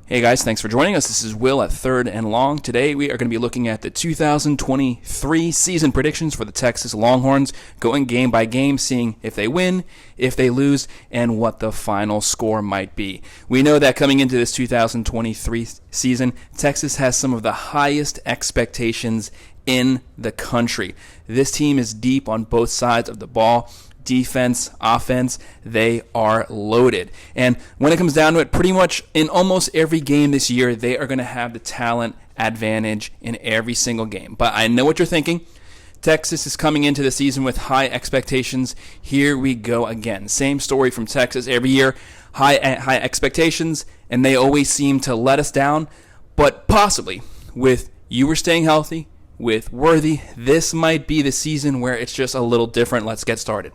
Hey guys, thanks for joining us. This is Will at Third and Long. Today we are going to be looking at the 2023 season predictions for the Texas Longhorns, going game by game, seeing if they win, if they lose, and what the final score might be. We know that coming into this 2023 season, Texas has some of the highest expectations in the country. This team is deep on both sides of the ball. Defense, offense, they are loaded. And when it comes down to it, pretty much in almost every game this year, they are going to have the talent advantage in every single game. But I know what you're thinking. Texas is coming into the season with high expectations. Here we go again. Same story from Texas every year. High expectations, and they always seem to let us down. But possibly, with you staying healthy, with Worthy, this might be the season where it's just a little different. Let's get started.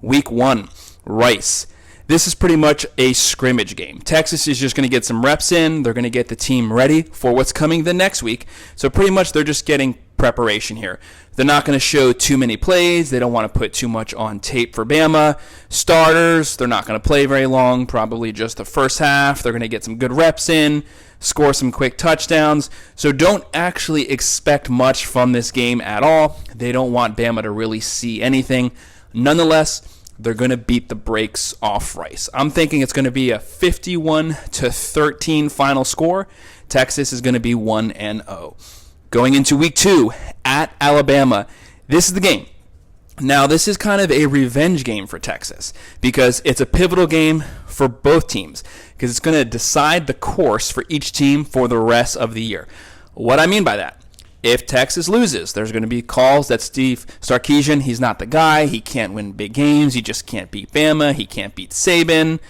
Week 1, Rice. This is pretty much a scrimmage game. Texas is just going to get some reps in. They're going to get the team ready for what's coming the next week. So pretty much they're just getting preparation here. They're not going to show too many plays. They don't want to put too much on tape for Bama. Starters, they're not going to play very long, probably just the first half. They're going to get some good reps in, score some quick touchdowns. So don't actually expect much from this game at all. They don't want Bama to really see anything. Nonetheless, they're going to beat the brakes off Rice. I'm thinking it's going to be a 51-13 final score. Texas is going to be 1-0. Going into week 2 at Alabama, this is the game. Now, this is kind of a revenge game for Texas because it's a pivotal game for both teams because it's going to decide the course for each team for the rest of the year. What I mean by that, if Texas loses, there's going to be calls that Steve Sarkisian, he's not the guy. He can't win big games. He just can't beat Bama. He can't beat Saban.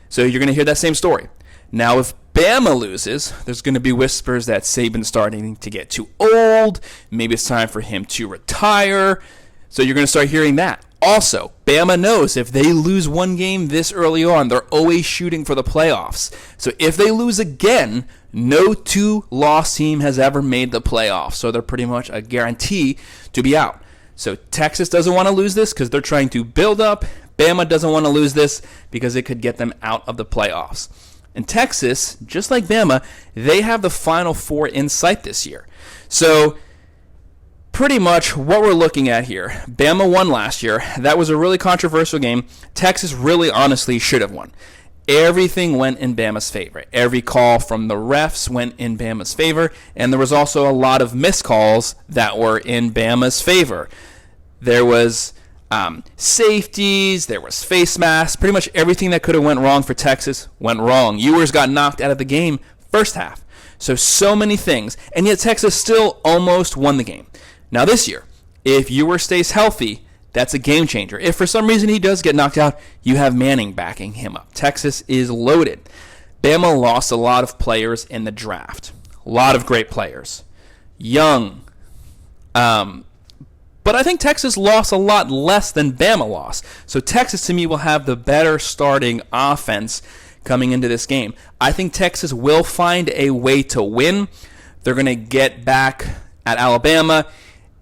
So you're going to hear that same story. Now, if Bama loses, there's going to be whispers that Saban's starting to get too old. Maybe it's time for him to retire. So you're going to start hearing that. Also, Bama knows if they lose one game this early on, they're always shooting for the playoffs. So if they lose again, no two-loss team has ever made the playoffs. So they're pretty much a guarantee to be out. So Texas doesn't want to lose this because they're trying to build up. Bama doesn't want to lose this because it could get them out of the playoffs. And Texas, just like Bama, they have the Final Four in sight this year. So pretty much what we're looking at here, Bama won last year. That was a really controversial game. Texas really honestly should have won. Everything went in Bama's favor. Every call from the refs went in Bama's favor, and there was also a lot of missed calls that were in Bama's favor. There was safeties, there was face masks, pretty much everything that could have went wrong for Texas went wrong. Ewers got knocked out of the game first half. So many things, and yet Texas still almost won the game. Now this year, if Ewers stays healthy, that's a game changer. If for some reason he does get knocked out, you have Manning backing him up. Texas is loaded. Bama lost a lot of players in the draft. A lot of great players. Young. But I think Texas lost a lot less than Bama lost. So Texas, to me, will have the better starting offense coming into this game. I think Texas will find a way to win. They're going to get back at Alabama.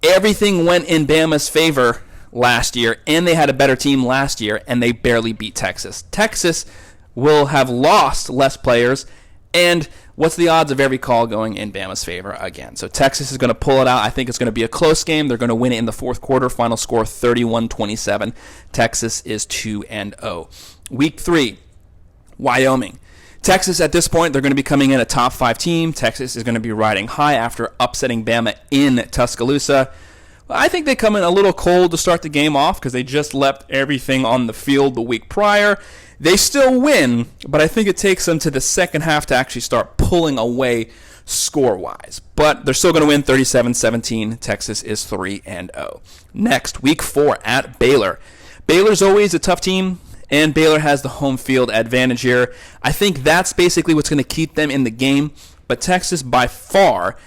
Everything went in Bama's favor last year, and they had a better team last year, and they barely beat Texas. Texas will have lost less players, and what's the odds of every call going in Bama's favor again? So Texas is going to pull it out. I think it's going to be a close game. They're going to win it in the fourth quarter. Final score 31-27. Texas is 2-0. Week 3, Wyoming. Texas, at this point, they're going to be coming in a top 5 team. Texas is going to be riding high after upsetting Bama in Tuscaloosa. I think they come in a little cold to start the game off because they just left everything on the field the week prior. They still win, but I think it takes them to the second half to actually start pulling away score-wise. But they're still going to win 37-17. Texas is 3-0. Next, week 4 at Baylor. Baylor's always a tough team, and Baylor has the home field advantage here. I think that's basically what's going to keep them in the game. But Texas, by far,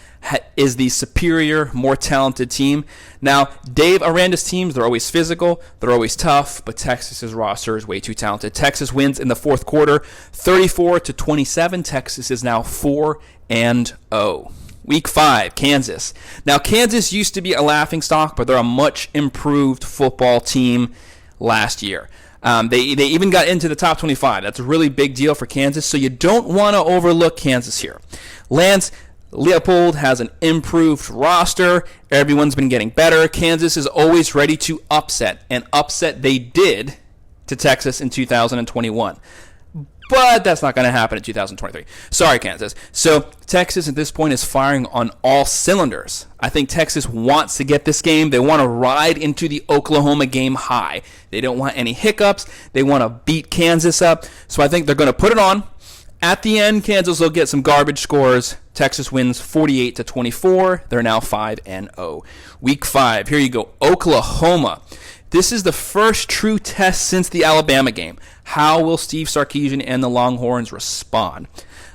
is the superior, more talented team. Now, Dave Aranda's teams, they're always physical, they're always tough, but Texas's roster is way too talented. Texas wins in the fourth quarter, 34-27. Texas is now 4-0. Week 5, Kansas. Now, Kansas used to be a laughingstock, but they're a much improved football team last year. They even got into the top 25. That's a really big deal for Kansas, so you don't want to overlook Kansas here. Lance Leopold has an improved roster. Everyone's been getting better. Kansas is always ready to upset, and upset they did to Texas in 2021. But that's not going to happen in 2023. Sorry, Kansas. So Texas at this point is firing on all cylinders. I think Texas wants to get this game. They want to ride into the Oklahoma game high. They don't want any hiccups. They want to beat Kansas up. So I think they're going to put it on. At the end, Kansas will get some garbage scores. Texas wins 48-24. They're now 5-0. Week 5. Here you go. Oklahoma. This is the first true test since the Alabama game. How will Steve Sarkisian and the Longhorns respond?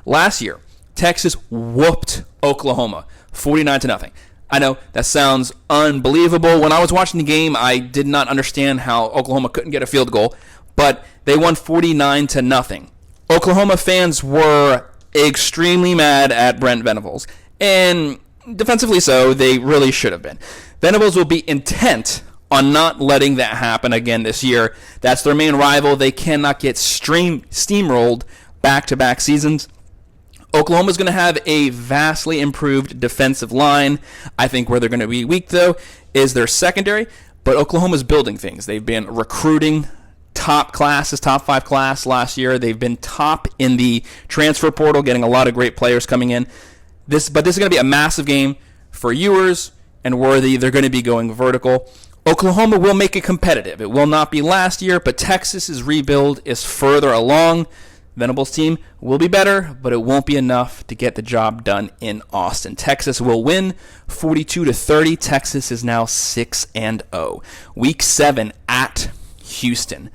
Last year, Texas whooped Oklahoma 49-0. I know that sounds unbelievable. When I was watching the game, I did not understand how Oklahoma couldn't get a field goal, but they won 49-0. Oklahoma fans were extremely mad at Brent Venables, and defensively so, they really should have been. Venables will be intent on not letting that happen again this year. That's their main rival. They cannot get steamrolled back-to-back seasons. Oklahoma's going to have a vastly improved defensive line. I think where they're going to be weak, though, is their secondary, but Oklahoma's building things. They've been recruiting top 5 class last year. They've been top in the transfer portal, getting a lot of great players coming in. But this is going to be a massive game for Ewers and Worthy. They're going to be going vertical. Oklahoma will make it competitive. It will not be last year, but Texas's rebuild is further along. Venables' team will be better, but it won't be enough to get the job done in Austin. Texas will win 42-30. Texas is now 6-0. Week 7 at Houston.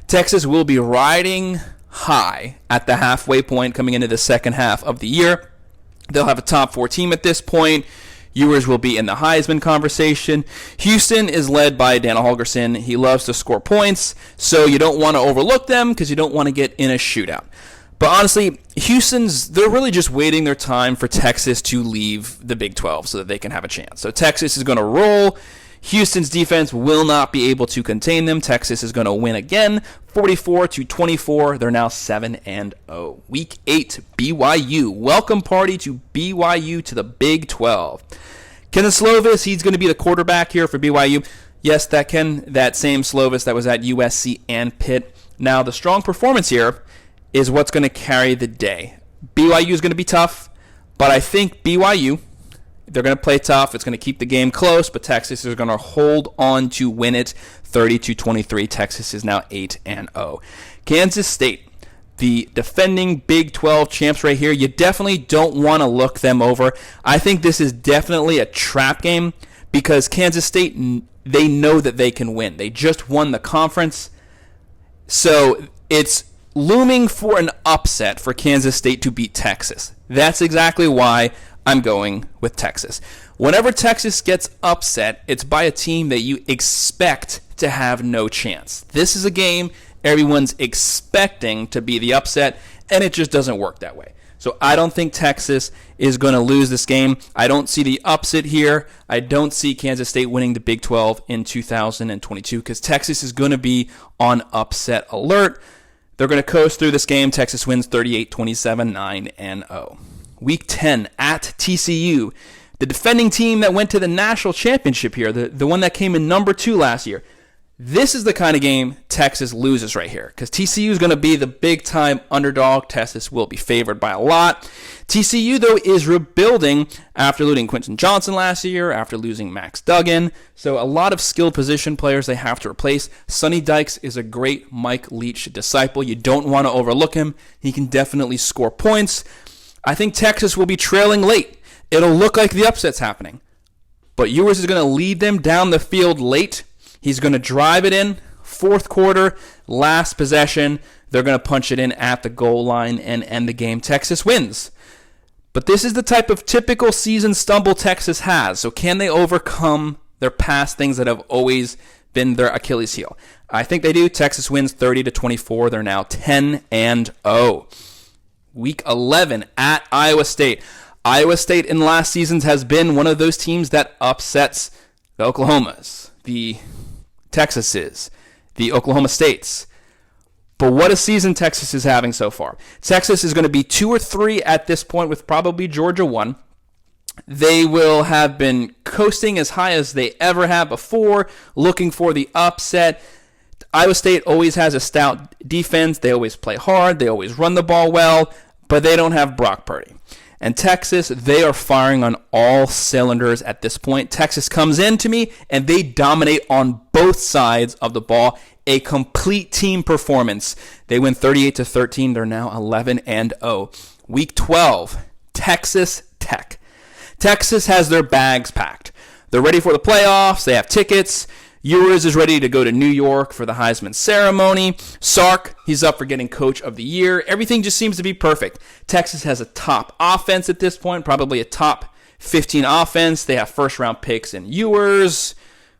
Texas will be riding high at the halfway point coming into the second half of the year. They'll have a top 4 team at this point. Ewers will be in the Heisman conversation. Houston is led by Dana Holgorsen. He loves to score points, so you don't want to overlook them because you don't want to get in a shootout. But honestly, they're really just waiting their time for Texas to leave the Big 12 so that they can have a chance. So Texas is going to roll. Houston's defense will not be able to contain them. Texas is going to win again, 44-24. They're now 7-0. Week 8, BYU. Welcome party to BYU to the Big 12. Kenneth Slovis, he's going to be the quarterback here for BYU. Yes, that same Slovis that was at USC and Pitt. Now, the strong performance here is what's going to carry the day. BYU is going to be tough, but I think BYU, they're going to play tough. It's going to keep the game close, but Texas is going to hold on to win it 30-23. Texas is now 8-0. Kansas State, the defending Big 12 champs right here. You definitely don't want to look them over. I think this is definitely a trap game because Kansas State, they know that they can win. They just won the conference. So it's looming for an upset for Kansas State to beat Texas. That's exactly why I'm going with Texas. Whenever Texas gets upset, it's by a team that you expect to have no chance. This is a game everyone's expecting to be the upset, and it just doesn't work that way. So I don't think Texas is going to lose this game. I don't see the upset here. I don't see Kansas State winning the Big 12 in 2022 because Texas is going to be on upset alert. They're going to coast through this game. Texas wins 38-27, 9-0. Week 10 at TCU. The defending team that went to the national championship here, the one that came in number 2 last year. This is the kind of game Texas loses right here because TCU is going to be the big-time underdog. Texas will be favored by a lot. TCU, though, is rebuilding after losing Quentin Johnson last year, after losing Max Duggan. So a lot of skilled position players they have to replace. Sonny Dykes is a great Mike Leach disciple. You don't want to overlook him. He can definitely score points. I think Texas will be trailing late. It'll look like the upset's happening. But Ewers is going to lead them down the field late. He's going to drive it in, fourth quarter, last possession. They're going to punch it in at the goal line and end the game. Texas wins. But this is the type of typical season stumble Texas has. So can they overcome their past things that have always been their Achilles heel? I think they do. Texas wins 30-24. They're now 10-0. Week 11 at Iowa State. Iowa State in last seasons has been one of those teams that upsets the Oklahomas, the Texases, the Oklahoma States. But what a season Texas is having so far. Texas is going to be 2 or 3 at this point, with probably Georgia 1. They will have been coasting as high as they ever have before, looking for the upset. Iowa State always has a stout defense. They always play hard. They always run the ball well, but they don't have Brock Purdy. And Texas, they are firing on all cylinders at this point. Texas comes in to me, and they dominate on both sides of the ball. A complete team performance. They win 38-13. They're now 11-0. Week 12, Texas Tech. Texas has their bags packed. They're ready for the playoffs. They have tickets. Ewers is ready to go to New York for the Heisman ceremony. Sark, he's up for getting Coach of the Year. Everything just seems to be perfect. Texas has a top offense at this point, probably a top 15 offense. They have first-round picks in Ewers,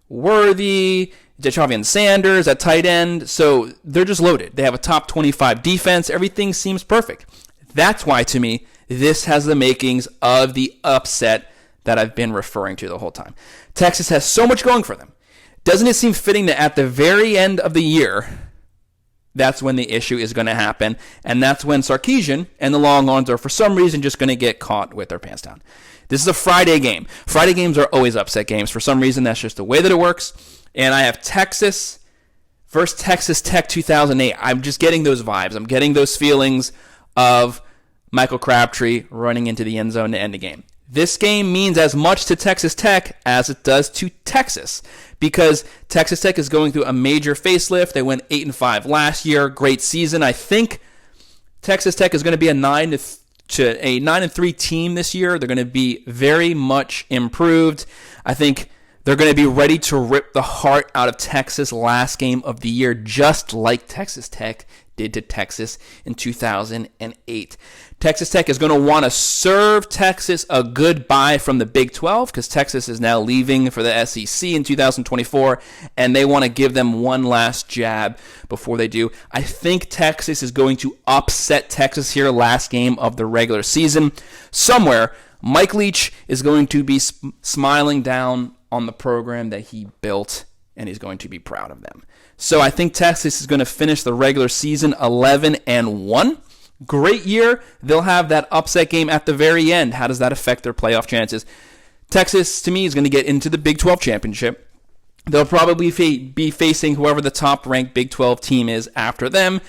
Worthy, Jachavian Sanders at tight end. So they're just loaded. They have a top 25 defense. Everything seems perfect. That's why, to me, this has the makings of the upset that I've been referring to the whole time. Texas has so much going for them. Doesn't it seem fitting that at the very end of the year, that's when the issue is going to happen, and that's when Sarkisian and the Longhorns are for some reason just going to get caught with their pants down. This is a Friday game. Friday games are always upset games. For some reason, that's just the way that it works. And I have Texas versus Texas Tech 2008. I'm just getting those vibes. I'm getting those feelings of Michael Crabtree running into the end zone to end the game. This game means as much to Texas Tech as it does to Texas, because Texas Tech is going through a major facelift. They went 8-5 last year. Great season. I think Texas Tech is going to be a 9-3 team this year. They're going to be very much improved. I think they're going to be ready to rip the heart out of Texas last game of the year, just like Texas Tech did to Texas in 2008. Texas Tech is going to want to serve Texas a goodbye from the Big 12, because Texas is now leaving for the SEC in 2024, and they want to give them one last jab before they do. I think Texas is going to upset Texas here last game of the regular season. Somewhere, Mike Leach is going to be smiling down on the program that he built, and he's going to be proud of them. So I think Texas is going to finish the regular season 11-1. Great year. They'll have that upset game at the very end. How does that affect their playoff chances? Texas, to me, is going to get into the Big 12 championship. They'll probably be facing whoever the top-ranked Big 12 team is after them.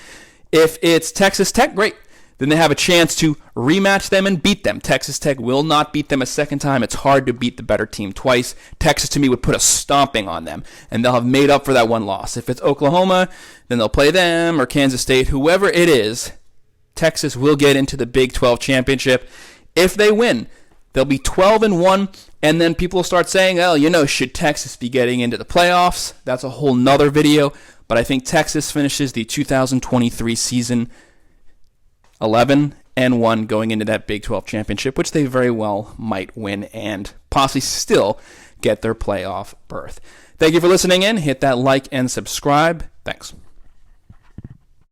If it's Texas Tech, great. Then they have a chance to rematch them and beat them. Texas Tech will not beat them a second time. It's hard to beat the better team twice. Texas, to me, would put a stomping on them, and they'll have made up for that one loss. If it's Oklahoma, then they'll play them, or Kansas State, whoever it is. Texas will get into the Big 12 championship. If they win, they'll be 12-1, and then people will start saying, oh, should Texas be getting into the playoffs? That's a whole nother video, but I think Texas finishes the 2023 season 11-1 going into that Big 12 championship, which they very well might win and possibly still get their playoff berth. Thank you for listening in. Hit that like and subscribe. Thanks.